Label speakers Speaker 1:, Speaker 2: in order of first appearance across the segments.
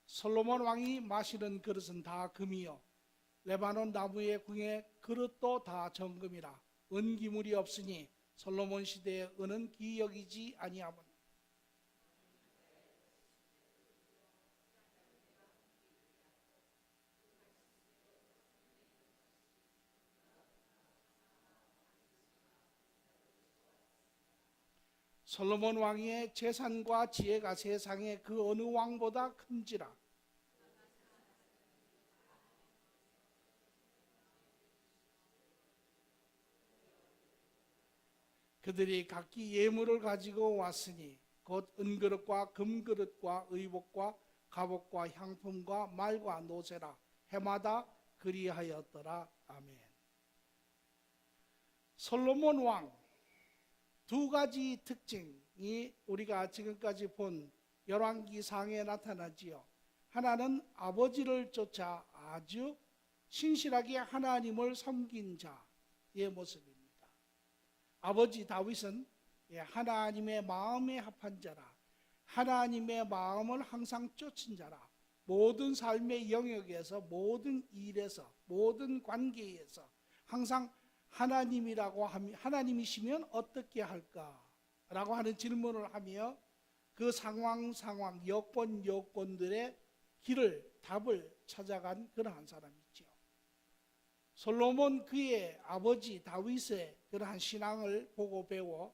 Speaker 1: 솔로몬 왕이 마시는 그릇은 다 금이요 레바논 나무의 궁의 그릇도 다 정금이라 은기물이 없으니 솔로몬 시대의 은은 귀히 여기지 아니하면 솔로몬 왕의 재산과 지혜가 세상의 그 어느 왕보다 큰지라. 그들이 각기 예물을 가지고 왔으니 곧 은그릇과 금그릇과 의복과 갑옷과 향품과 말과 노새라 해마다 그리하였더라. 아멘. 솔로몬 왕 두 가지 특징이 우리가 지금까지 본 열왕기상에 나타나지요. 하나는 아버지를 쫓아 아주 신실하게 하나님을 섬긴 자의 모습입니다. 아버지 다윗은 하나님의 마음에 합한 자라, 하나님의 마음을 항상 쫓은 자라, 모든 삶의 영역에서, 모든 일에서, 모든 관계에서 항상 하나님이라고 하면, 하나님이시면 어떻게 할까라고 하는 질문을 하며 그 상황 여건들의 길을, 답을 찾아간 그러한 사람이지요. 솔로몬 그의 아버지 다윗의 그러한 신앙을 보고 배워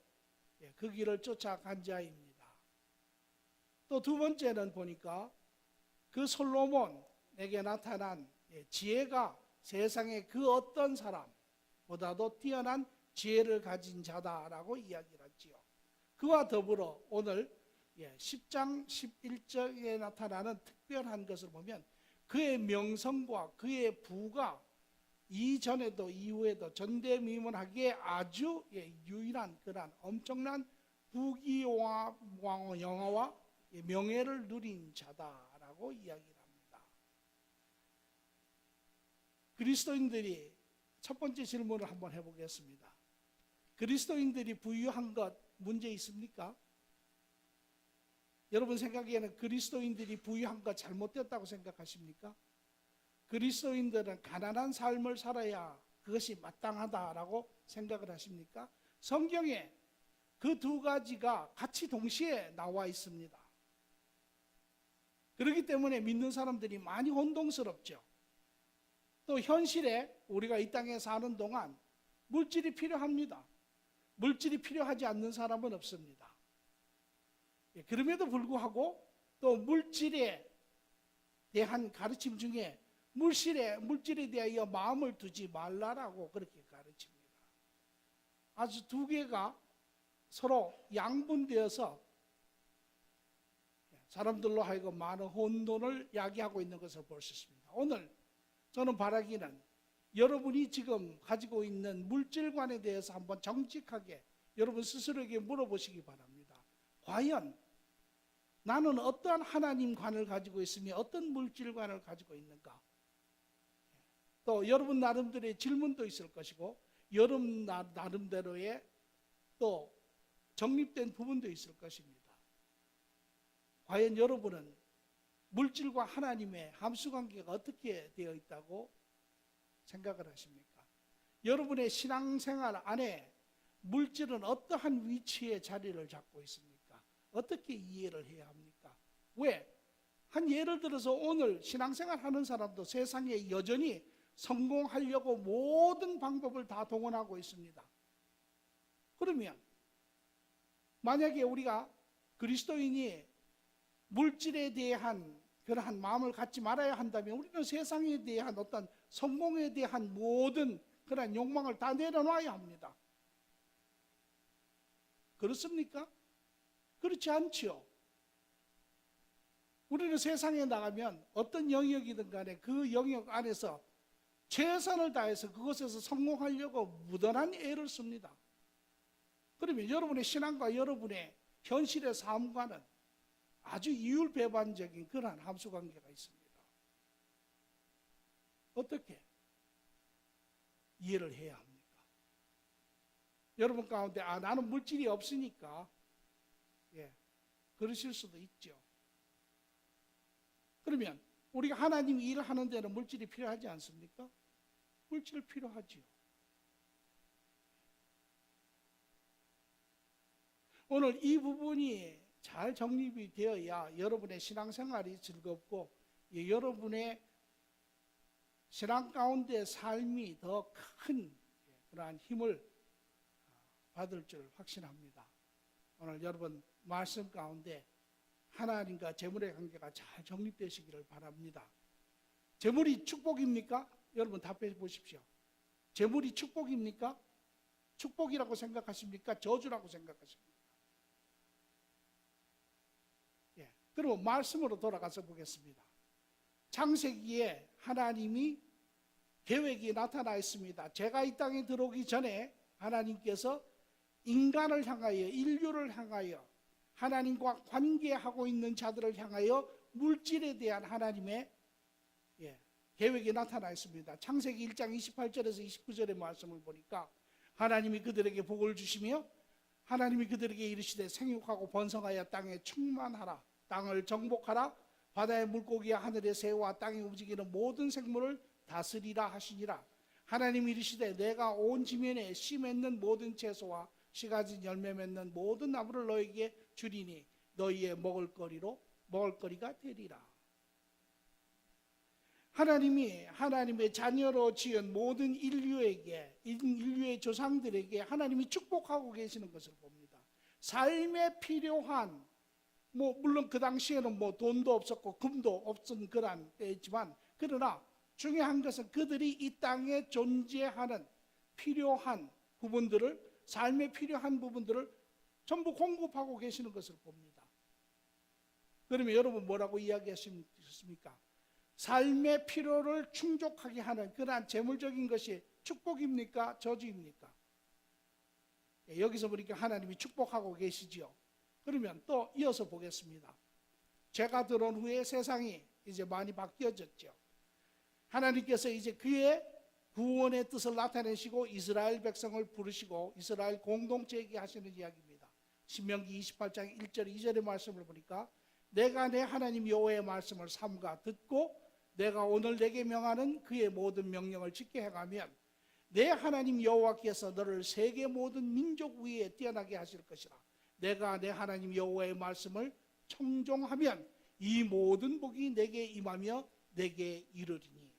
Speaker 1: 그 길을 쫓아간 자입니다. 또 두 번째는 보니까 그 솔로몬에게 나타난 지혜가 세상의 그 어떤 사람보다도 뛰어난 지혜를 가진 자다라고 이야기를 하지요. 그와 더불어 오늘 10장 11절에 나타나는 특별한 것을 보면 그의 명성과 그의 부가 이전에도 이후에도 전대미문하기에 아주 유일한 그러한 엄청난 부귀와 영화와 명예를 누린 자다라고 이야기를 합니다. 그리스도인들이 첫 번째 질문을 한번 해보겠습니다. 그리스도인들이 부유한 것 문제 있습니까? 여러분 생각에는 그리스도인들이 부유한 것 잘못됐다고 생각하십니까? 그리스도인들은 가난한 삶을 살아야 그것이 마땅하다라고 생각을 하십니까? 성경에 그 두 가지가 같이 동시에 나와 있습니다. 그렇기 때문에 믿는 사람들이 많이 혼동스럽죠. 또 현실에 우리가 이 땅에 사는 동안 물질이 필요합니다. 물질이 필요하지 않는 사람은 없습니다. 그럼에도 불구하고 또 물질에 대한 가르침 중에 물질에 대하여 마음을 두지 말라라고 그렇게 가르칩니다. 아주 두 개가 서로 양분되어서 사람들로 하여금 많은 혼돈을 야기하고 있는 것을 볼 수 있습니다. 오늘 저는 바라기는 여러분이 지금 가지고 있는 물질관에 대해서 한번 정직하게 여러분 스스로에게 물어보시기 바랍니다. 과연 나는 어떠한 하나님관을 가지고 있으며 어떤 물질관을 가지고 있는가? 또 여러분 나름대로의 질문도 있을 것이고 여러분 나름대로의 또 정립된 부분도 있을 것입니다. 과연 여러분은 물질과 하나님의 함수관계가 어떻게 되어 있다고 생각을 하십니까? 여러분의 신앙생활 안에 물질은 어떠한 위치에 자리를 잡고 있습니까? 어떻게 이해를 해야 합니까? 왜? 한 예를 들어서 오늘 신앙생활 하는 사람도 세상에 여전히 성공하려고 모든 방법을 다 동원하고 있습니다. 그러면 만약에 우리가 그리스도인이 물질에 대한 그러한 마음을 갖지 말아야 한다면 우리는 세상에 대한 어떤 성공에 대한 모든 그런 욕망을 다 내려놔야 합니다. 그렇습니까? 그렇지 않지요. 우리는 세상에 나가면 어떤 영역이든 간에 그 영역 안에서 최선을 다해서 그것에서 성공하려고 무던한 애를 씁니다. 그러면 여러분의 신앙과 여러분의 현실의 삶과는 아주 이율배반적인 그러한 함수관계가 있습니다. 어떻게 이해를 해야 합니까? 여러분 가운데 나는 물질이 없으니까 그러실 수도 있죠. 그러면 우리가 하나님 일을 하는 데는 물질이 필요하지 않습니까? 물질 필요하지요. 오늘 이 부분이 잘 정립이 되어야 여러분의 신앙생활이 즐겁고 여러분의 신앙 가운데 삶이 더 큰 그러한 힘을 받을 줄 확신합니다. 오늘 여러분 말씀 가운데 하나님과 재물의 관계가 잘 정립되시기를 바랍니다. 재물이 축복입니까? 여러분 답해 보십시오. 재물이 축복입니까? 축복이라고 생각하십니까? 저주라고 생각하십니까? 그럼 말씀으로 돌아가서 보겠습니다. 창세기에 하나님이 계획이 나타나 있습니다. 죄가 이 땅에 들어오기 전에 하나님께서 인간을 향하여, 인류를 향하여, 하나님과 관계하고 있는 자들을 향하여 물질에 대한 하나님의 계획이 나타나 있습니다. 창세기 1장 28절에서 29절의 말씀을 보니까 하나님이 그들에게 복을 주시며 하나님이 그들에게 이르시되 생육하고 번성하여 땅에 충만하라, 땅을 정복하라, 바다의 물고기와 하늘의 새와 땅에 움직이는 모든 생물을 다스리라 하시니라. 하나님이 이르시되 내가 온 지면에 씨 맺는 모든 채소와 씨 가진 열매 맺는 모든 나무를 너에게 주리니 너희의 먹을거리가 되리라. 하나님이 하나님의 자녀로 지은 모든 인류의 조상들에게 하나님이 축복하고 계시는 것을 봅니다. 삶에 필요한, 물론 그 당시에는 돈도 없었고 금도 없은 그런 때였지만, 그러나 중요한 것은 그들이 이 땅에 존재하는 필요한 부분들을, 삶에 필요한 부분들을 전부 공급하고 계시는 것을 봅니다. 그러면 여러분 뭐라고 이야기하십니까? 삶의 필요를 충족하게 하는 그러한 재물적인 것이 축복입니까? 저주입니까? 여기서 보니까 하나님이 축복하고 계시지요. 그러면 또 이어서 보겠습니다. 죄가 들어온 후에 세상이 이제 많이 바뀌어졌죠. 하나님께서 이제 그의 구원의 뜻을 나타내시고 이스라엘 백성을 부르시고 이스라엘 공동체에게 하시는 이야기입니다. 신명기 28장 1절 2절의 말씀을 보니까 내가 내 하나님 여호와의 말씀을 삼가 듣고 내가 오늘 내게 명하는 그의 모든 명령을 지켜 행하면 내 하나님 여호와께서 너를 세계 모든 민족 위에 뛰어나게 하실 것이라. 내가 내 하나님 여호와의 말씀을 청종하면 이 모든 복이 내게 임하며 내게 이르리니.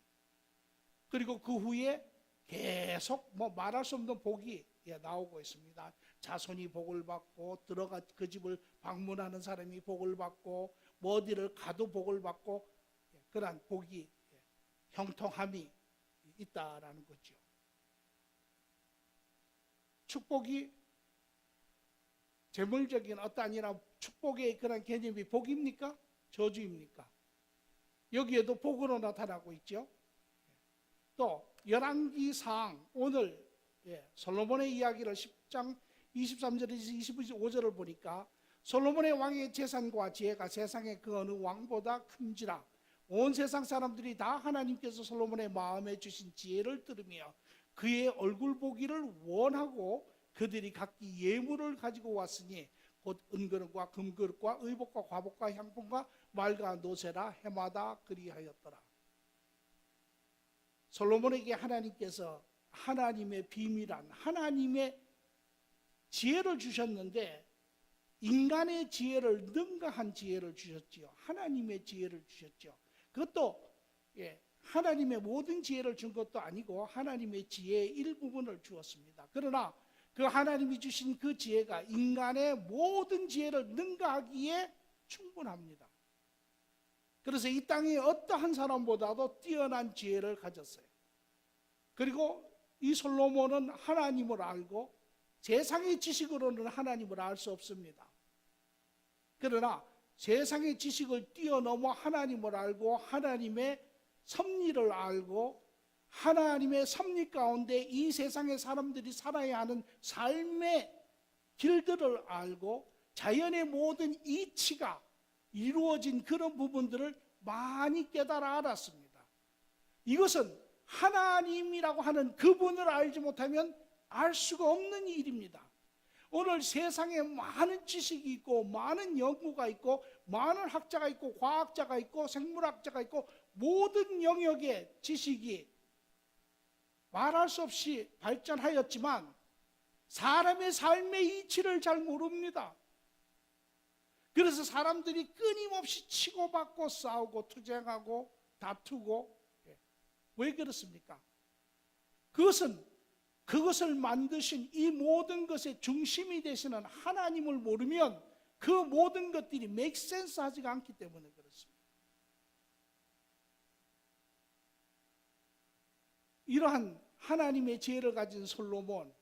Speaker 1: 그리고 그 후에 계속 말할 수 없는 복이 나오고 있습니다. 자손이 복을 받고 들어가 그 집을 방문하는 사람이 복을 받고 어디를 가도 복을 받고 그러한 복이, 형통함이 있다라는 거죠. 축복이 재물적인 어떠한 축복의 그런 개념이 복입니까? 저주입니까? 여기에도 복으로 나타나고 있죠. 또 열왕기상 오늘 솔로몬의 이야기를 10장 23절에서 25절을 보니까 솔로몬의 왕의 재산과 지혜가 세상의 그 어느 왕보다 큰지라. 온 세상 사람들이 다 하나님께서 솔로몬의 마음에 주신 지혜를 들으며 그의 얼굴 보기를 원하고 그들이 각기 예물을 가지고 왔으니 곧 은그릇과 금그릇과 의복과 과복과 향품과 말과 노새라 해마다 그리하였더라. 솔로몬에게 하나님께서 하나님의 비밀한 하나님의 지혜를 주셨는데 인간의 지혜를 능가한 지혜를 주셨지요. 하나님의 지혜를 주셨죠. 그것도 하나님의 모든 지혜를 준 것도 아니고 하나님의 지혜의 일부분을 주었습니다. 그러나 그 하나님이 주신 그 지혜가 인간의 모든 지혜를 능가하기에 충분합니다. 그래서 이 땅에 어떠한 사람보다도 뛰어난 지혜를 가졌어요. 그리고 이 솔로몬은 하나님을 알고 세상의 지식으로는 하나님을 알 수 없습니다. 그러나 세상의 지식을 뛰어넘어 하나님을 알고 하나님의 섭리를 알고 하나님의 섭리 가운데 이 세상의 사람들이 살아야 하는 삶의 길들을 알고 자연의 모든 이치가 이루어진 그런 부분들을 많이 깨달아 알았습니다. 이것은 하나님이라고 하는 그분을 알지 못하면 알 수가 없는 일입니다. 오늘 세상에 많은 지식이 있고 많은 연구가 있고 많은 학자가 있고 과학자가 있고 생물학자가 있고 모든 영역의 지식이 말할 수 없이 발전하였지만 사람의 삶의 이치를 잘 모릅니다. 그래서 사람들이 끊임없이 치고받고 싸우고 투쟁하고 다투고. 왜 그렇습니까? 그것을 만드신 이 모든 것의 중심이 되시는 하나님을 모르면 그 모든 것들이 make sense 하지가 않기 때문에 그렇습니다. 이러한 하나님의 지혜를 가진 솔로몬을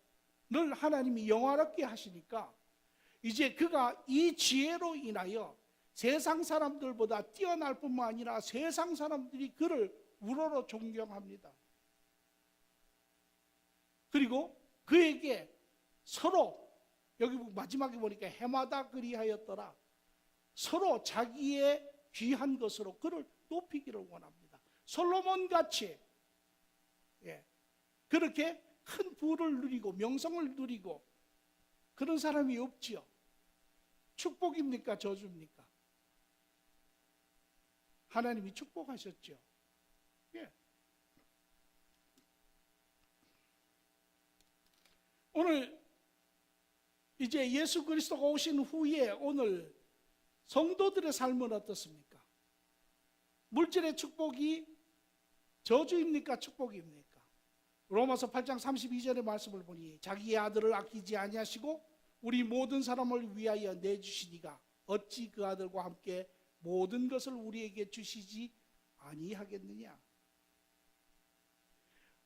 Speaker 1: 하나님이 영화롭게 하시니까 이제 그가 이 지혜로 인하여 세상 사람들보다 뛰어날 뿐만 아니라 세상 사람들이 그를 우러러 존경합니다. 그리고 그에게 서로, 여기 마지막에 보니까 해마다 그리하였더라, 서로 자기의 귀한 것으로 그를 높이기를 원합니다. 솔로몬같이 그렇게 큰 부를 누리고 명성을 누리고 그런 사람이 없지요. 축복입니까? 저주입니까? 하나님이 축복하셨죠. 오늘 이제 예수 그리스도가 오신 후에 오늘 성도들의 삶은 어떻습니까? 물질의 축복이 저주입니까? 축복입니까? 로마서 8장 32절의 말씀을 보니 자기의 아들을 아끼지 아니하시고 우리 모든 사람을 위하여 내주시니가 어찌 그 아들과 함께 모든 것을 우리에게 주시지 아니하겠느냐.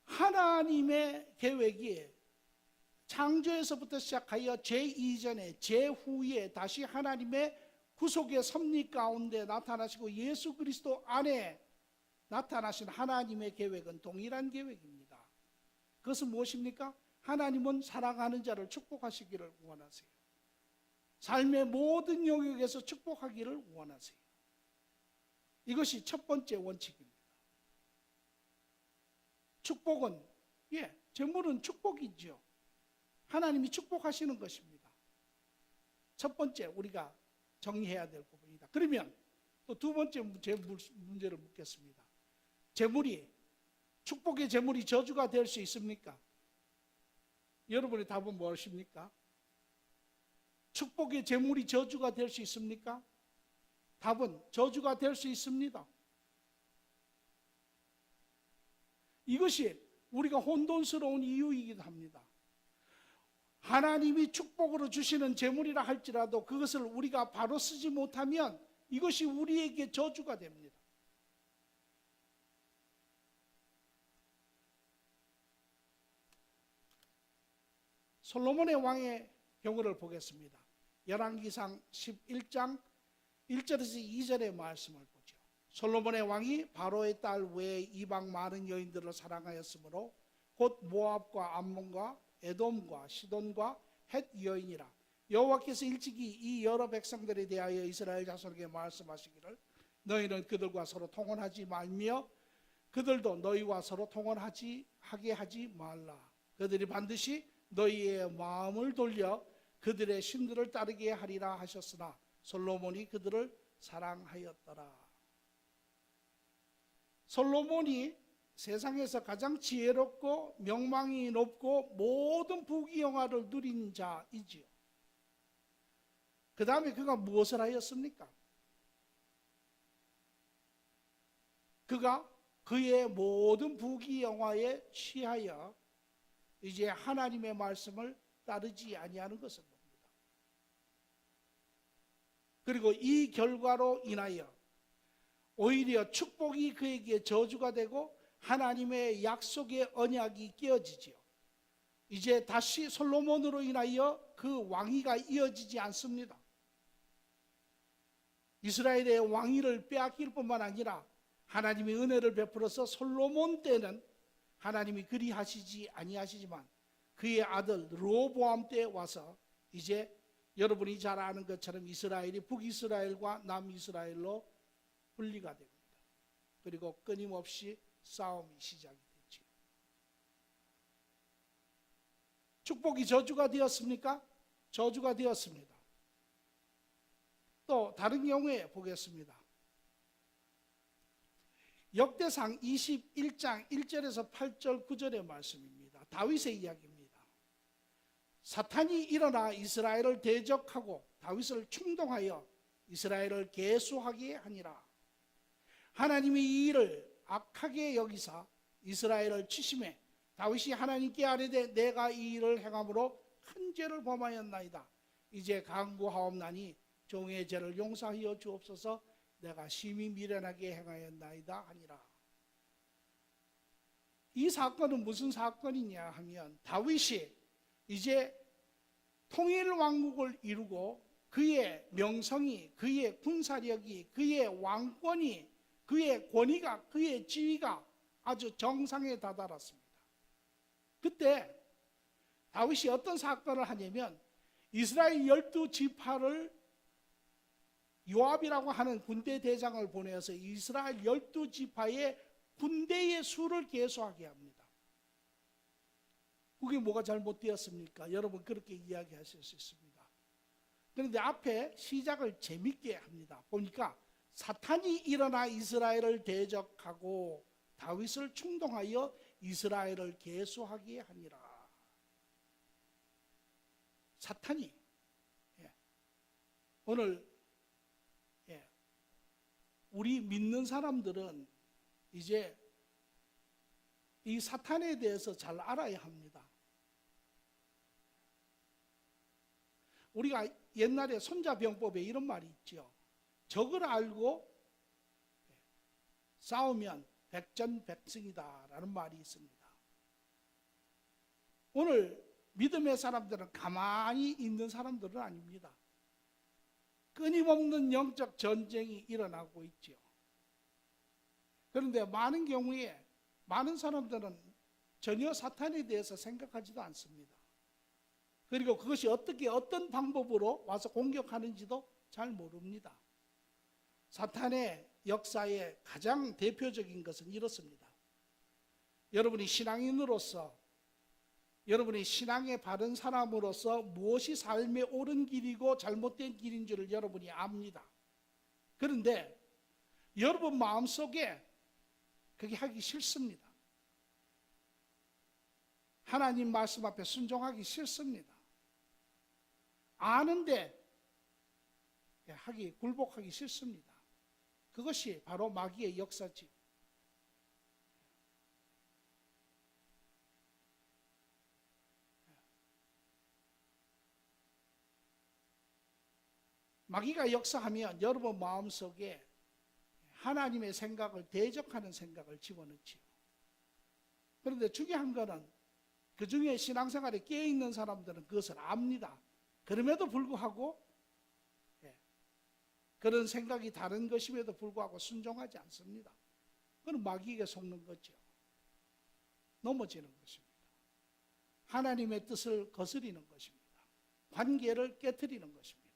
Speaker 1: 하나님의 계획이 창조에서부터 시작하여 제2전에 제 후에 다시 하나님의 구속의 섭리 가운데 나타나시고 예수 그리스도 안에 나타나신 하나님의 계획은 동일한 계획입니다. 그것은 무엇입니까? 하나님은 사랑하는 자를 축복하시기를 원하세요. 삶의 모든 영역에서 축복하기를 원하세요. 이것이 첫 번째 원칙입니다. 축복은, 재물은 축복이죠. 하나님이 축복하시는 것입니다. 첫 번째 우리가 정리해야 될 부분이다. 그러면 또 두 번째 문제를 묻겠습니다. 축복의 재물이 저주가 될 수 있습니까? 여러분의 답은 무엇입니까? 축복의 재물이 저주가 될 수 있습니까? 답은 저주가 될 수 있습니다. 이것이 우리가 혼돈스러운 이유이기도 합니다. 하나님이 축복으로 주시는 재물이라 할지라도 그것을 우리가 바로 쓰지 못하면 이것이 우리에게 저주가 됩니다. 솔로몬의 왕의 경우를 보겠습니다. 열왕기상 11장 1절에서 2절의 말씀을 보죠. 솔로몬의 왕이 바로의 딸 외에 이방 많은 여인들을 사랑하였으므로 곧 모압과 암몬과 에돔과 시돈과 헷 여인이라. 여호와께서 일찍이 이 여러 백성들에 대하여 이스라엘 자손에게 말씀하시기를 너희는 그들과 서로 통혼하지 말며 그들도 너희와 서로 통혼하게 하지 말라. 그들이 반드시 너희의 마음을 돌려 그들의 신들을 따르게 하리라 하셨으나 솔로몬이 그들을 사랑하였더라. 솔로몬이 세상에서 가장 지혜롭고 명망이 높고 모든 부귀영화를 누린 자이지요. 그 다음에 그가 무엇을 하였습니까? 그가 그의 모든 부귀영화에 취하여 이제 하나님의 말씀을 따르지 아니하는 것을 봅니다. 그리고 이 결과로 인하여 오히려 축복이 그에게 저주가 되고 하나님의 약속의 언약이 깨어지지요. 이제 다시 솔로몬으로 인하여 그 왕위가 이어지지 않습니다. 이스라엘의 왕위를 빼앗길 뿐만 아니라 하나님의 은혜를 베풀어서 솔로몬 때는 하나님이 그리 하시지 아니하시지만 그의 아들 르호보암 때 와서 이제 여러분이 잘 아는 것처럼 이스라엘이 북이스라엘과 남이스라엘로 분리가 됩니다. 그리고 끊임없이 싸움이 시작이 됐죠. 축복이 저주가 되었습니까? 저주가 되었습니다. 또 다른 경우에 보겠습니다. 역대상 21장 1절에서 8절 9절의 말씀입니다. 다윗의 이야기입니다. 사탄이 일어나 이스라엘을 대적하고 다윗을 충동하여 이스라엘을 계수하게 하니라. 하나님이 이 일을 악하게 여기사 이스라엘을 치심해 다윗이 하나님께 아뢰되 내가 이 일을 행함으로 큰 죄를 범하였나이다. 이제 간구하옵나니 종의 죄를 용서하여 주옵소서. 내가 심히 미련하게 행하였나이다 하니라. 이 사건은 무슨 사건이냐 하면 다윗이 이제 통일 왕국을 이루고 그의 명성이, 그의 군사력이, 그의 왕권이, 그의 권위가, 그의 지위가 아주 정상에 다다랐습니다. 그때 다윗이 어떤 사건을 하냐면 이스라엘 12지파를 요압이라고 하는 군대 대장을 보내서 이스라엘 12지파의 군대의 수를 계수하게 합니다. 그게 뭐가 잘못되었습니까? 여러분 그렇게 이야기하실 수 있습니다. 그런데 앞에 시작을 재밌게 합니다. 보니까 사탄이 일어나 이스라엘을 대적하고 다윗을 충동하여 이스라엘을 계수하게 하니라. 사탄이 오늘 우리 믿는 사람들은 이제 이 사탄에 대해서 잘 알아야 합니다. 우리가 옛날에 손자병법에 이런 말이 있죠. 적을 알고 싸우면 백전백승이다 라는 말이 있습니다. 오늘 믿음의 사람들은 가만히 있는 사람들은 아닙니다. 끊임없는 영적 전쟁이 일어나고 있죠. 그런데 많은 경우에 많은 사람들은 전혀 사탄에 대해서 생각하지도 않습니다. 그리고 그것이 어떻게 어떤 방법으로 와서 공격하는지도 잘 모릅니다. 사탄의 역사의 가장 대표적인 것은 이렇습니다. 여러분이 신앙인으로서 여러분이 신앙의 바른 사람으로서 무엇이 삶의 옳은 길이고 잘못된 길인 줄을 여러분이 압니다. 그런데 여러분 마음속에 그게 하기 싫습니다. 하나님 말씀 앞에 순종하기 싫습니다. 아는데 굴복하기 싫습니다. 그것이 바로 마귀의 역사지. 마귀가 역사하면 여러분 마음속에 하나님의 생각을 대적하는 생각을 집어넣지요. 그런데 중요한 것은 그 중에 신앙생활에 깨어있는 사람들은 그것을 압니다. 그럼에도 불구하고 그런 생각이 다른 것임에도 불구하고 순종하지 않습니다. 그건 마귀에게 속는 거죠. 넘어지는 것입니다. 하나님의 뜻을 거스리는 것입니다. 관계를 깨트리는 것입니다.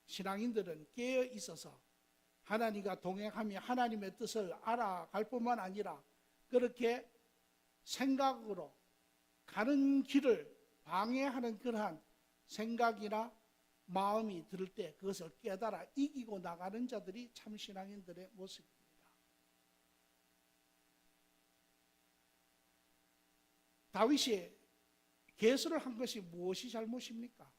Speaker 1: 신앙인들은 깨어 있어서 하나님과 동행하며 하나님의 뜻을 알아갈 뿐만 아니라 그렇게 생각으로 가는 길을 방해하는 그러한 생각이나 마음이 들 때 그것을 깨달아 이기고 나가는 자들이 참 신앙인들의 모습입니다. 다윗이 계수를 한 것이 무엇이 잘못입니까?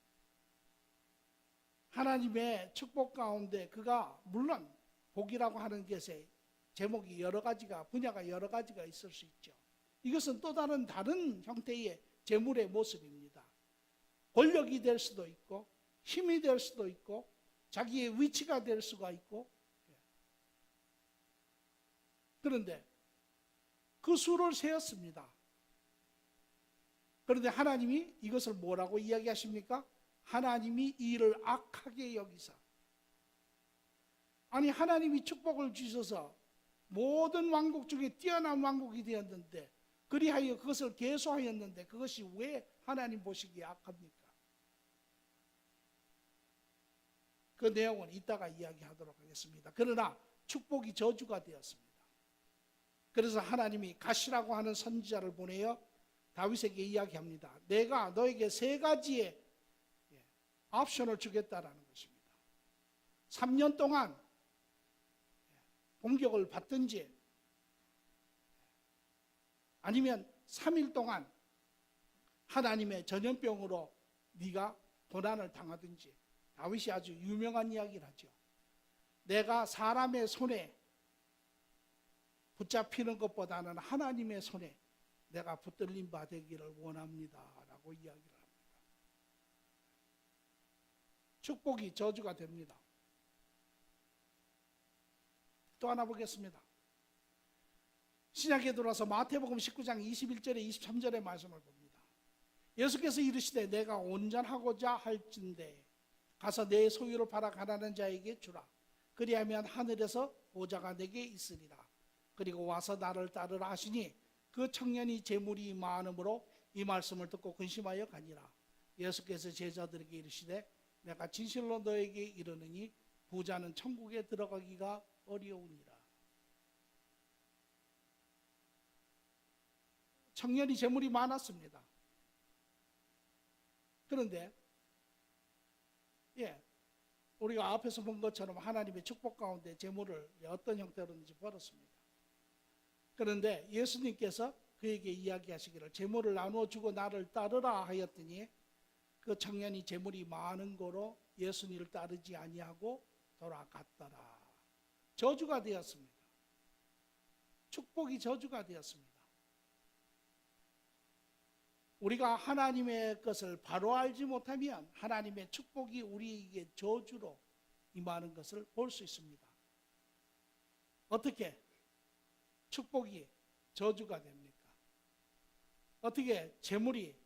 Speaker 1: 하나님의 축복 가운데 그가 물론 복이라고 하는 것에 제목이 여러 가지가 분야가 여러 가지가 있을 수 있죠. 이것은 또 다른 형태의 재물의 모습입니다. 권력이 될 수도 있고 힘이 될 수도 있고 자기의 위치가 될 수가 있고 그런데 그 수를 세었습니다. 그런데 하나님이 이것을 뭐라고 이야기하십니까? 하나님이 이 일을 악하게 여기사 아니 하나님이 축복을 주셔서 모든 왕국 중에 뛰어난 왕국이 되었는데 그리하여 그것을 계수하였는데 그것이 왜 하나님 보시기에 악합니까? 그 내용은 이따가 이야기하도록 하겠습니다. 그러나 축복이 저주가 되었습니다. 그래서 하나님이 가시라고 하는 선지자를 보내어 다윗에게 이야기합니다. 내가 너에게 세 가지의 옵션을 주겠다라는 것입니다. 3년 동안 공격을 받든지 아니면 3일 동안 하나님의 전염병으로 네가 고난을 당하든지. 다윗이 아주 유명한 이야기를 하죠. 내가 사람의 손에 붙잡히는 것보다는 하나님의 손에 내가 붙들림 받기를 원합니다 라고 이야기를 합니다. 축복이 저주가 됩니다. 또 하나 보겠습니다. 신약에 들어와서 마태복음 19장 21절에 23절의 말씀을 봅니다. 예수께서 이르시되 내가 온전하고자 할진대 가서 내 소유를 팔아 가난한 자에게 주라. 그리하면 하늘에서 보좌가 내게 있으리라. 그리고 와서 나를 따르라 하시니 그 청년이 재물이 많음으로 이 말씀을 듣고 근심하여 가니라. 예수께서 제자들에게 이르시되 내가 진실로 너에게 이르노니 부자는 천국에 들어가기가 어려우니라. 청년이 재물이 많았습니다. 그런데 우리가 앞에서 본 것처럼 하나님의 축복 가운데 재물을 어떤 형태로든지 벌었습니다. 그런데 예수님께서 그에게 이야기하시기를 재물을 나누어 주고 나를 따르라 하였더니 그 청년이 재물이 많은 거로 예수님을 따르지 아니하고 돌아갔더라. 저주가 되었습니다. 축복이 저주가 되었습니다. 우리가 하나님의 것을 바로 알지 못하면 하나님의 축복이 우리에게 저주로 임하는 것을 볼 수 있습니다. 어떻게 축복이 저주가 됩니까? 어떻게 재물이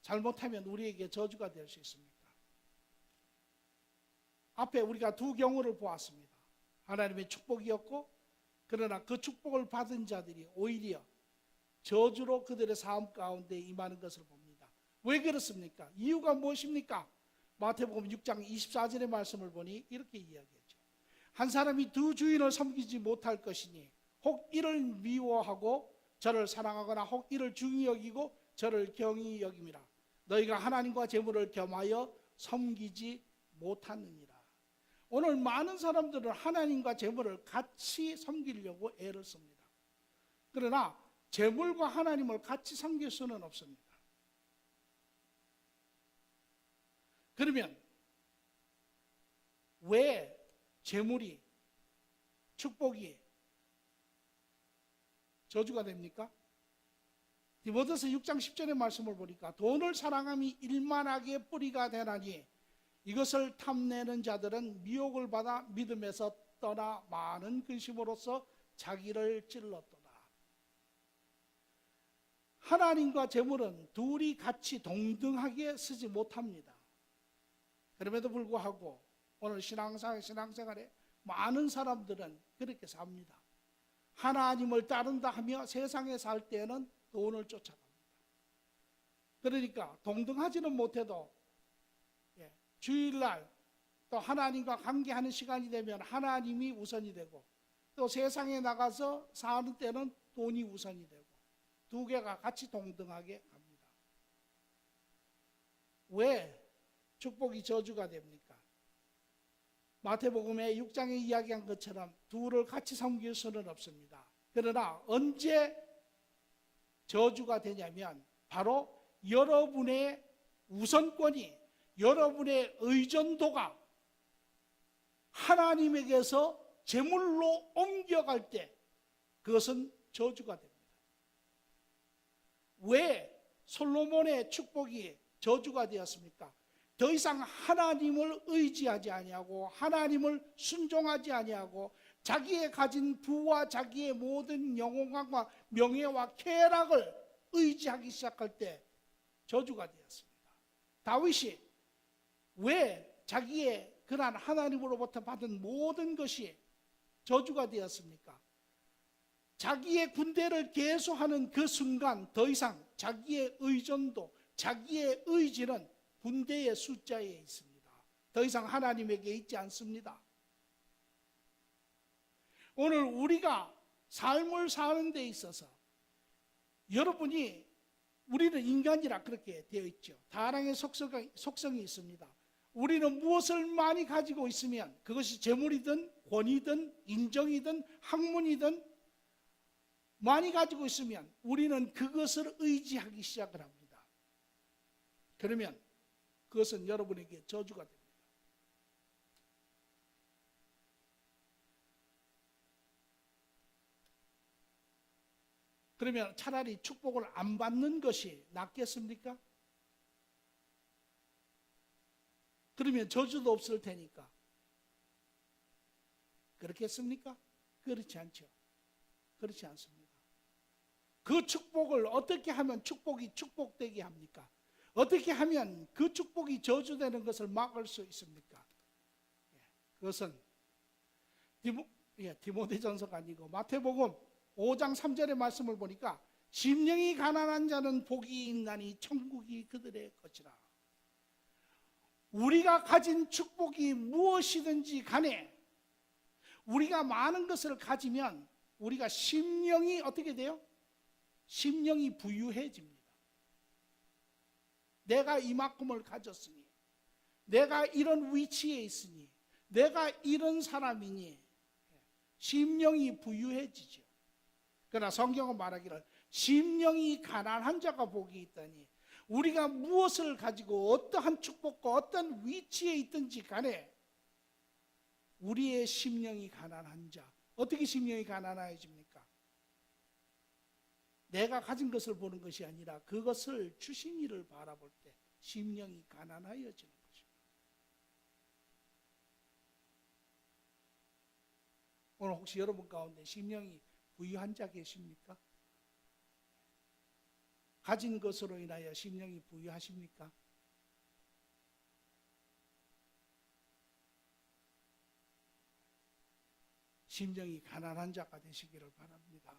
Speaker 1: 잘못하면 우리에게 저주가 될 수 있습니까? 앞에 우리가 두 경우를 보았습니다. 하나님의 축복이었고 그러나 그 축복을 받은 자들이 오히려 저주로 그들의 삶 가운데 임하는 것을 봅니다. 왜 그렇습니까? 이유가 무엇입니까? 마태복음 6장 24절의 말씀을 보니 이렇게 이야기했죠. 한 사람이 두 주인을 섬기지 못할 것이니 혹 이를 미워하고 저를 사랑하거나 혹 이를 중히 여기고 저를 경히 여김이라. 너희가 하나님과 재물을 겸하여 섬기지 못하느니라. 오늘 많은 사람들은 하나님과 재물을 같이 섬기려고 애를 씁니다. 그러나 재물과 하나님을 같이 섬길 수는 없습니다. 그러면 왜 재물이 축복이 저주가 됩니까? 디모데서 6장 10절의 말씀을 보니까 돈을 사랑함이 일만하게 뿌리가 되나니 이것을 탐내는 자들은 미혹을 받아 믿음에서 떠나 많은 근심으로써 자기를 찔렀도다. 하나님과 재물은 둘이 같이 동등하게 쓰지 못합니다. 그럼에도 불구하고 오늘 신앙생활에 많은 사람들은 그렇게 삽니다. 하나님을 따른다 하며 세상에 살 때는 돈을 쫓아갑니다. 그러니까 동등하지는 못해도 주일날 또 하나님과 관계하는 시간이 되면 하나님이 우선이 되고 또 세상에 나가서 사는 때는 돈이 우선이 되고 두 개가 같이 동등하게 갑니다. 왜 축복이 저주가 됩니까? 마태복음의 6장에 이야기한 것처럼 둘을 같이 섬길 수는 없습니다. 그러나 언제 저주가 되냐면 바로 여러분의 우선권이 여러분의 의존도가 하나님에게서 재물로 옮겨갈 때 그것은 저주가 됩니다. 왜 솔로몬의 축복이 저주가 되었습니까? 더 이상 하나님을 의지하지 아니하고 하나님을 순종하지 아니하고 자기의 가진 부와 자기의 모든 영광과 명예와 쾌락을 의지하기 시작할 때 저주가 되었습니다. 다윗이 왜 자기의 그러한 하나님으로부터 받은 모든 것이 저주가 되었습니까? 자기의 군대를 계속하는 그 순간 더 이상 자기의 의존도, 자기의 의지는 군대의 숫자에 있습니다. 더 이상 하나님에게 있지 않습니다. 오늘 우리가 삶을 사는 데 있어서 여러분이 우리는 인간이라 그렇게 되어 있죠. 다랑의 속성이 있습니다. 우리는 무엇을 많이 가지고 있으면 그것이 재물이든 권위든 인정이든 학문이든 많이 가지고 있으면 우리는 그것을 의지하기 시작을 합니다. 그러면 그것은 여러분에게 저주가 됩니다. 그러면 차라리 축복을 안 받는 것이 낫겠습니까? 그러면 저주도 없을 테니까. 그렇겠습니까? 그렇지 않죠. 그렇지 않습니다. 그 축복을 어떻게 하면 축복이 축복되게 합니까? 어떻게 하면 그 축복이 저주되는 것을 막을 수 있습니까? 그것은 디모데전서가 아니고 마태복음 5장 3절의 말씀을 보니까 심령이 가난한 자는 복이 있나니 천국이 그들의 것이라. 우리가 가진 축복이 무엇이든지 간에 우리가 많은 것을 가지면 우리가 심령이 어떻게 돼요? 심령이 부유해집니다. 내가 이만큼을 가졌으니, 내가 이런 위치에 있으니, 내가 이런 사람이니 심령이 부유해지죠. 그러나 성경은 말하기를 심령이 가난한 자가 복이 있다니, 우리가 무엇을 가지고 어떠한 축복과 어떤 위치에 있든지 간에 우리의 심령이 가난한 자, 어떻게 심령이 가난해집니까? 내가 가진 것을 보는 것이 아니라 그것을 주신 이를 바라볼 때 심령이 가난하여지는 것입니다. 오늘 혹시 여러분 가운데 심령이 부유한 자 계십니까? 가진 것으로 인하여 심령이 부유하십니까? 심령이 가난한 자가 되시기를 바랍니다.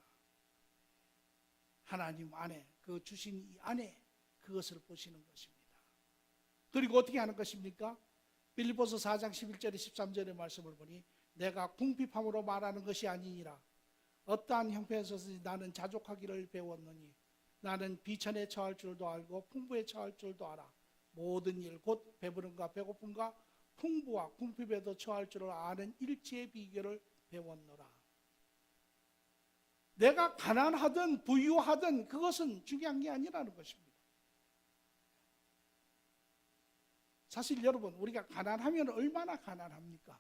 Speaker 1: 하나님 안에, 그 주신 이 안에 그것을 보시는 것입니다. 그리고 어떻게 하는 것입니까? 빌립보서 4장 11절에 13절의 말씀을 보니 내가 궁핍함으로 말하는 것이 아니니라. 어떠한 형편에서든지 나는 자족하기를 배웠느니 나는 비천에 처할 줄도 알고 풍부에 처할 줄도 알아. 모든 일 곧 배부름과 배고픔과 풍부와 궁핍에도 처할 줄을 아는 일체의 비결을 배웠노라. 내가 가난하든 부유하든 그것은 중요한 게 아니라는 것입니다. 사실 여러분, 우리가 가난하면 얼마나 가난합니까?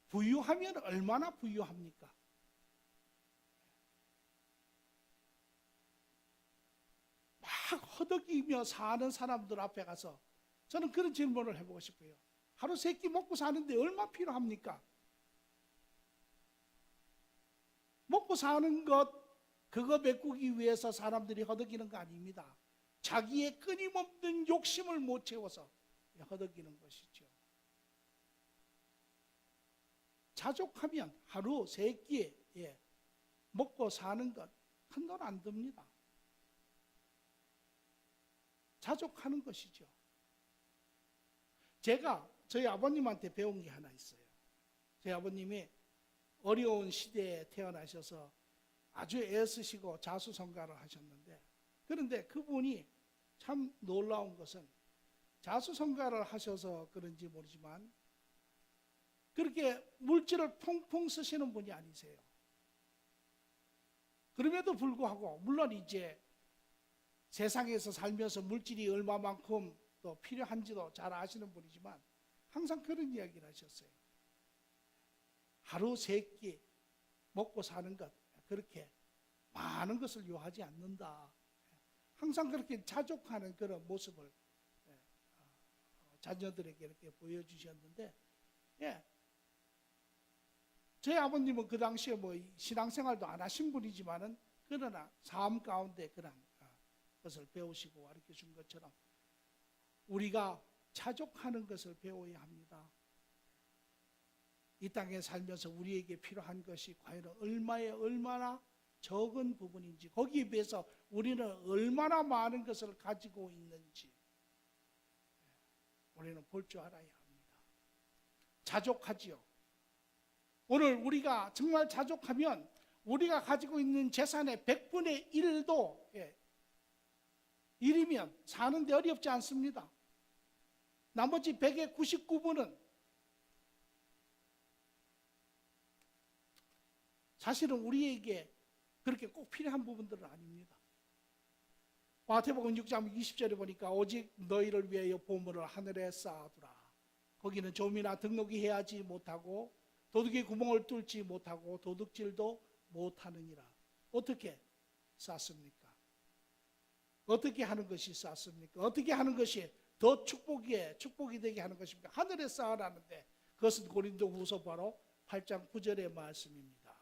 Speaker 1: 부유하면 얼마나 부유합니까? 막 허덕이며 사는 사람들 앞에 가서 저는 그런 질문을 해보고 싶어요. 하루 세 끼 먹고 사는데 얼마 필요합니까? 먹고 사는 것, 그거 메꾸기 위해서 사람들이 허덕이는 거 아닙니다. 자기의 끊임없는 욕심을 못 채워서 허덕이는 것이죠. 자족하면 하루 세 끼에 먹고 사는 것 큰 돈 안 듭니다. 자족하는 것이죠. 제가 저희 아버님한테 배운 게 하나 있어요. 저희 아버님이 어려운 시대에 태어나셔서 아주 애쓰시고 자수성가를 하셨는데, 그런데 그분이 참 놀라운 것은 자수성가를 하셔서 그런지 모르지만 그렇게 물질을 퐁퐁 쓰시는 분이 아니세요. 그럼에도 불구하고 물론 이제 세상에서 살면서 물질이 얼마만큼 또 필요한지도 잘 아시는 분이지만 항상 그런 이야기를 하셨어요. 하루 세 끼 먹고 사는 것, 그렇게 많은 것을 요하지 않는다. 항상 그렇게 자족하는 그런 모습을 자녀들에게 이렇게 보여주셨는데, 저희 아버님은 그 당시에 뭐 신앙생활도 안 하신 분이지만은 그러나 삶 가운데 그런 것을 배우시고 가르쳐 준 것처럼 우리가 자족하는 것을 배워야 합니다. 이 땅에 살면서 우리에게 필요한 것이 과연 얼마나 적은 부분인지, 거기에 비해서 우리는 얼마나 많은 것을 가지고 있는지 우리는 볼 줄 알아야 합니다. 자족하지요. 오늘 우리가 정말 자족하면 우리가 가지고 있는 재산의 100분의 1도 일이면 사는데 어렵지 않습니다. 나머지 100의 99분은 사실은 우리에게 그렇게 꼭 필요한 부분들은 아닙니다. 마태복음 6장 20절에 보니까 오직 너희를 위하여 보물을 하늘에 쌓아두라. 거기는 좀이나 등록이 해야지 못하고 도둑이 구멍을 뚫지 못하고 도둑질도 못하느니라. 어떻게 쌓습니까? 어떻게 하는 것이 쌓습니까? 어떻게 하는 것이 더 축복이 되게 하는 것입니까? 하늘에 쌓으라는데 그것은 고린도후서 바로 8장 9절의 말씀입니다.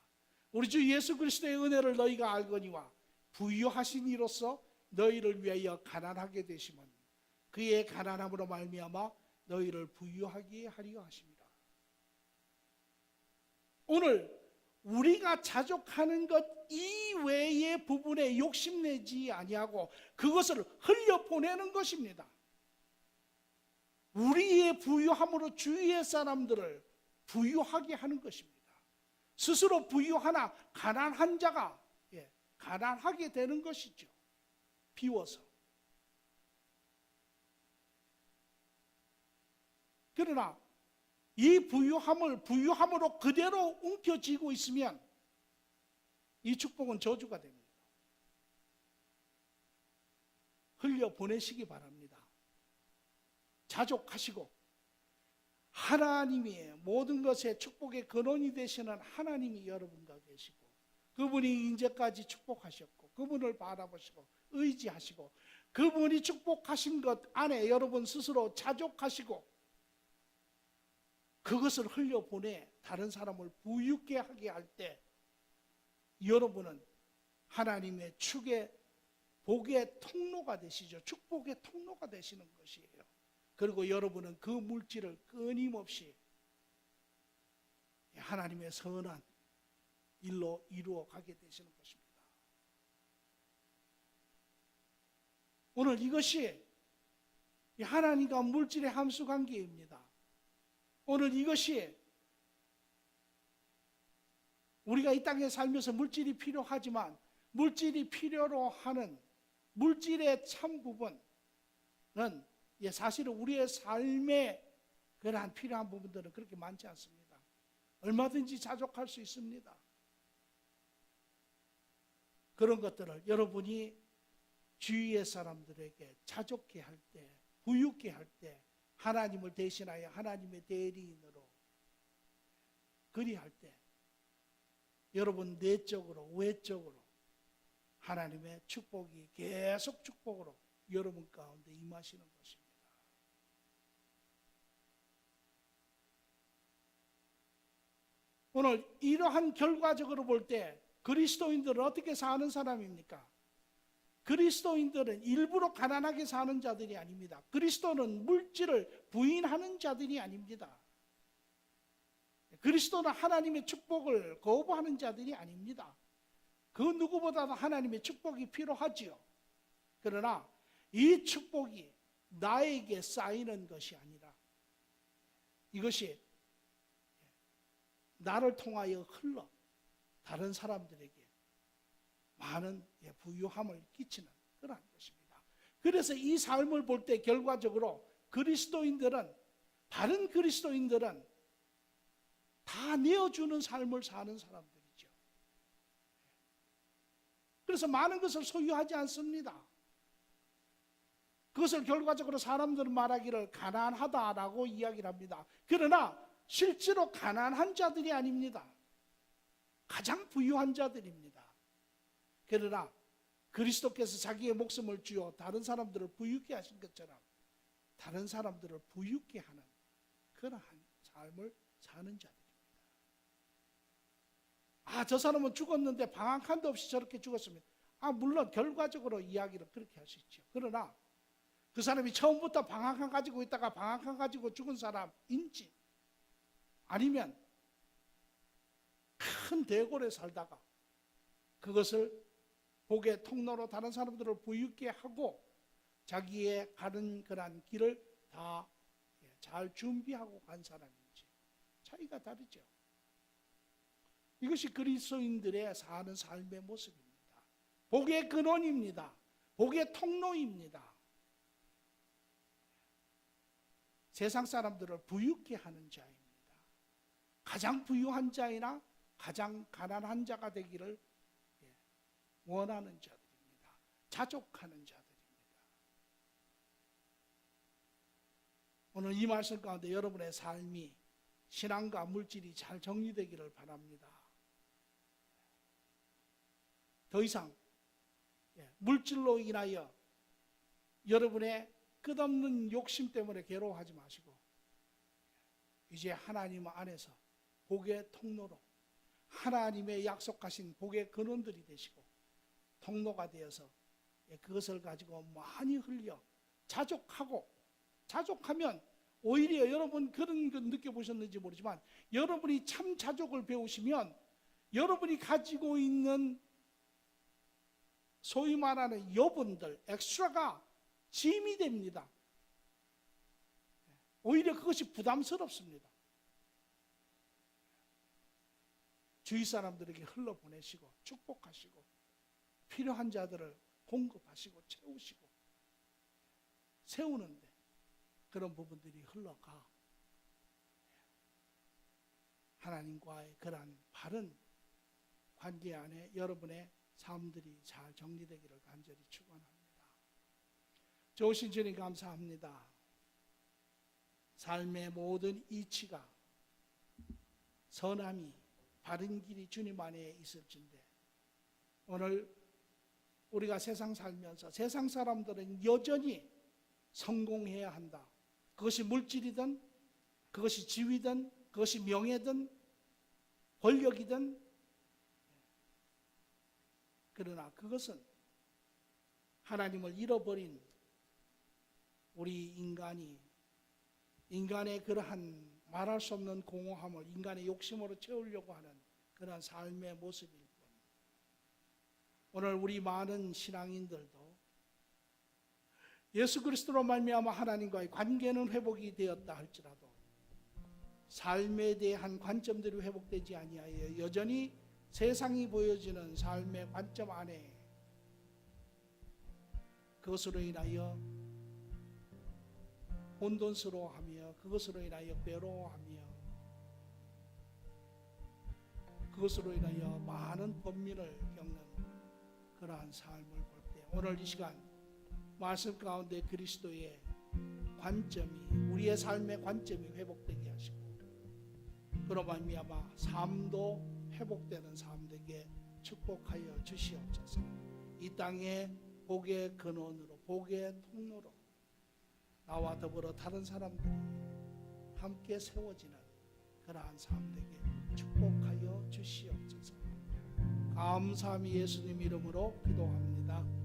Speaker 1: 우리 주 예수 그리스도의 은혜를 너희가 알거니와 부유하신 이로써 너희를 위하여 가난하게 되심은 그의 가난함으로 말미암아 너희를 부유하게 하려 하십니다. 오늘 우리가 자족하는 것 이외의 부분에 욕심내지 아니하고 그것을 흘려보내는 것입니다. 우리의 부유함으로 주위의 사람들을 부유하게 하는 것입니다. 스스로 부유하나 가난한 자가 가난하게 되는 것이죠. 비워서. 그러나 이 부유함으로 그대로 움켜쥐고 있으면 이 축복은 저주가 됩니다. 흘려보내시기 바랍니다. 자족하시고 하나님이 모든 것의 축복의 근원이 되시는 하나님이 여러분과 계시고 그분이 이제까지 축복하셨고 그분을 바라보시고 의지하시고 그분이 축복하신 것 안에 여러분 스스로 자족하시고 그것을 흘려보내 다른 사람을 부유케 하게 할 때 여러분은 하나님의 축의 복의 통로가 되시죠. 축복의 통로가 되시는 것이에요. 그리고 여러분은 그 물질을 끊임없이 하나님의 선한 일로 이루어 가게 되시는 것입니다. 오늘 이것이 하나님과 물질의 함수 관계입니다. 오늘 이것이 우리가 이 땅에 살면서 물질이 필요하지만 물질이 필요로 하는 물질의 참 부분은 사실은 우리의 삶에 그러한 필요한 부분들은 그렇게 많지 않습니다. 얼마든지 자족할 수 있습니다. 그런 것들을 여러분이 주위의 사람들에게 자족케 할 때, 부유케 할 때 하나님을 대신하여 하나님의 대리인으로 그리할 때 여러분 내적으로 외적으로 하나님의 축복이 계속 축복으로 여러분 가운데 임하시는 것입니다. 오늘 이러한 결과적으로 볼 때 그리스도인들은 어떻게 사는 사람입니까? 그리스도인들은 일부러 가난하게 사는 자들이 아닙니다. 그리스도는 물질을 부인하는 자들이 아닙니다. 그리스도는 하나님의 축복을 거부하는 자들이 아닙니다. 그 누구보다도 하나님의 축복이 필요하지요. 그러나 이 축복이 나에게 쌓이는 것이 아니라 이것이 나를 통하여 흘러 다른 사람들에게 많은 부유함을 끼치는 그런 것입니다. 그래서 이 삶을 볼 때 결과적으로 그리스도인들은 바른 그리스도인들은 다 내어주는 삶을 사는 사람들이죠. 그래서 많은 것을 소유하지 않습니다. 그것을 결과적으로 사람들은 말하기를 가난하다라고 이야기를 합니다. 그러나 실제로 가난한 자들이 아닙니다. 가장 부유한 자들입니다. 그러나 그리스도께서 자기의 목숨을 주어 다른 사람들을 부유케 하신 것처럼 다른 사람들을 부유케 하는 그러한 삶을 사는 자들입니다. 저 사람은 죽었는데 방 한 칸도 없이 저렇게 죽었습니다. 물론 결과적으로 이야기를 그렇게 할 수 있죠. 그러나 그 사람이 처음부터 방 한 칸 가지고 있다가 방 한 칸 가지고 죽은 사람인지 아니면 큰 대궐에 살다가 그것을 복의 통로로 다른 사람들을 부유케 하고 자기의 가는 그런 길을 다 잘 준비하고 간 사람인지 차이가 다르죠. 이것이 그리스도인들의 사는 삶의 모습입니다. 복의 근원입니다. 복의 통로입니다. 세상 사람들을 부유케 하는 자입니다. 가장 부유한 자이나 가장 가난한 자가 되기를 원하는 자들입니다. 자족하는 자들입니다. 오늘 이 말씀 가운데 여러분의 삶이 신앙과 물질이 잘 정리되기를 바랍니다. 더 이상 물질로 인하여 여러분의 끝없는 욕심 때문에 괴로워하지 마시고 이제 하나님 안에서 복의 통로로 하나님의 약속하신 복의 근원들이 되시고 통로가 되어서 그것을 가지고 많이 흘려 자족하면 오히려 여러분 그런 거 느껴보셨는지 모르지만 여러분이 참 자족을 배우시면 여러분이 가지고 있는 소위 말하는 여분들, 엑스트라가 짐이 됩니다. 오히려 그것이 부담스럽습니다. 주위 사람들에게 흘러보내시고 축복하시고 필요한 자들을 공급하시고 채우시고 세우는데 그런 부분들이 흘러가 하나님과의 그러한 바른 관계 안에 여러분의 삶들이 잘 정리되기를 간절히 축원합니다. 좋으신 주님 감사합니다. 삶의 모든 이치가 선함이 바른 길이 주님 안에 있을진데 오늘 우리가 세상 살면서 세상 사람들은 여전히 성공해야 한다. 그것이 물질이든 그것이 지위든 그것이 명예든 권력이든 그러나 그것은 하나님을 잃어버린 우리 인간의 그러한 말할 수 없는 공허함을 인간의 욕심으로 채우려고 하는 그러한 삶의 모습일 뿐. 오늘 우리 많은 신앙인들도 예수 그리스도로 말미암아 하나님과의 관계는 회복이 되었다 할지라도 삶에 대한 관점들이 회복되지 아니하여 여전히 세상이 보여지는 삶의 관점 안에 그것으로 인하여 혼돈스러워하며 그것으로 인하여 괴로워하며 그것으로 인하여 많은 번민을 겪는 그러한 삶을 볼 때 오늘 이 시간 말씀 가운데 그리스도의 관점이 우리의 삶의 관점이 회복되게 하시고 그로 말미암아 삶도 회복되는 삶 되게 축복하여 주시옵소서. 이 땅에 복의 근원으로 복의 통로로 나와 더불어 다른 사람들이 함께 세워지는 그러한 삶 되게 축복하여 주시옵소서. 감사함이 예수님 이름으로 기도합니다.